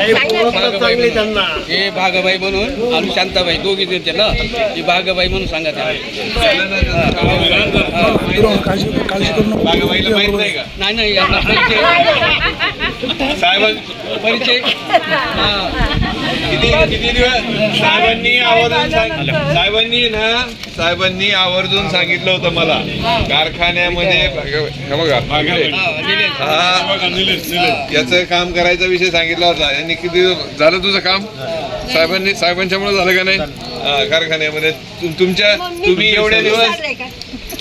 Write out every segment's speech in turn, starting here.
चांगले त्यांना हे भागबाई म्हणून आणि शांताबाई दोघी देते ना, ही भागबाई म्हणून सांगा भागबाईला माहित नाही का? नाही परिचय किती दिवस साहेबांनी आवर्जून सांगितलं होतं मला कारखान्यामध्ये याचं काम करायचा विषय सांगितला होता. यांनी किती झालं तुझं काम? साहेबांच्यामुळे झालं का नाही? कारखान्यामध्ये तुम्ही एवढे दिवस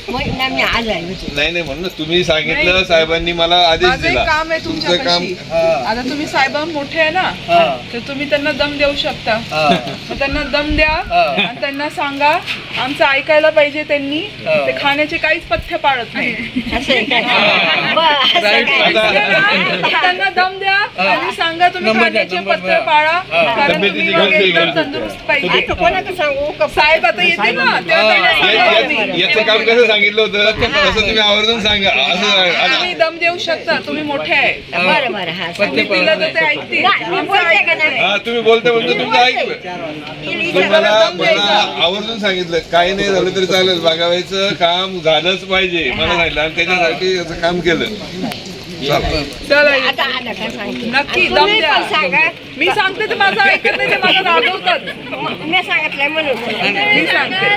नाही म्हणून तुम्ही सांगितलं, साहेबांनी मला आदेश दिला. काम आहे तुमचं काम. आता तुम्ही साहेब मोठे आहे ना, तर तुम्ही त्यांना दम देऊ शकता. त्यांना दम द्या आणि त्यांना सांगा आमचं ऐकायला पाहिजे. त्यांनी ते खाण्याचे काहीच पथ्य पाळत नाही. त्यांना दम द्या आणि सांगा तुम्ही खाण्याचे पथ्य पाळा, कारण तुम्ही एकदम तंदुरुस्त पाहिजे. साहेब आता येते ना, याचं काम कसं सांगितलं होतं तसं तुम्ही आवर्जून सांगा. असं तुम्ही दम देऊ शकता, तुम्ही मोठे आहे. तुम्ही दिलं तर ते ऐकतील. हा तुम्ही बोलता तुमचं ऐकलं. तुम्हाला आवर्जून सांगितलं काही नाही झालं तरी चालेल, भागवायचं काम झालंच पाहिजे मला सांगितलं आणि त्याच्यासाठी याचं काम केलं. नक्की दम द्या. मी सांगते तर माझं ऐकत नाही, ते मला रागवतात. मी सांगितलंय म्हणून मी सांगते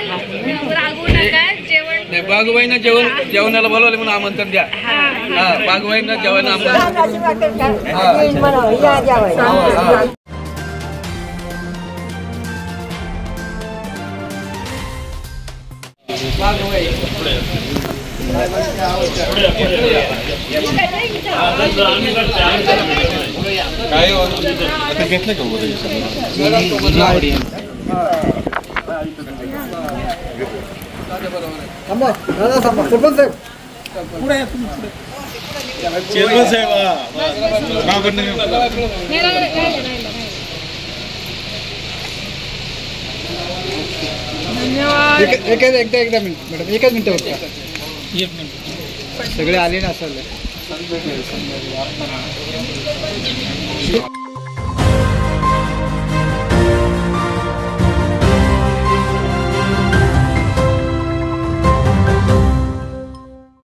बागबाईंना जेवणाला बोलवले म्हणून आमंत्रण द्या. बागबाईंना जेवण काय घेतलं का धन्यवाद. एकदा मिनिट मॅडम, एकच मिनिट होतं. सगळे आले ना असं.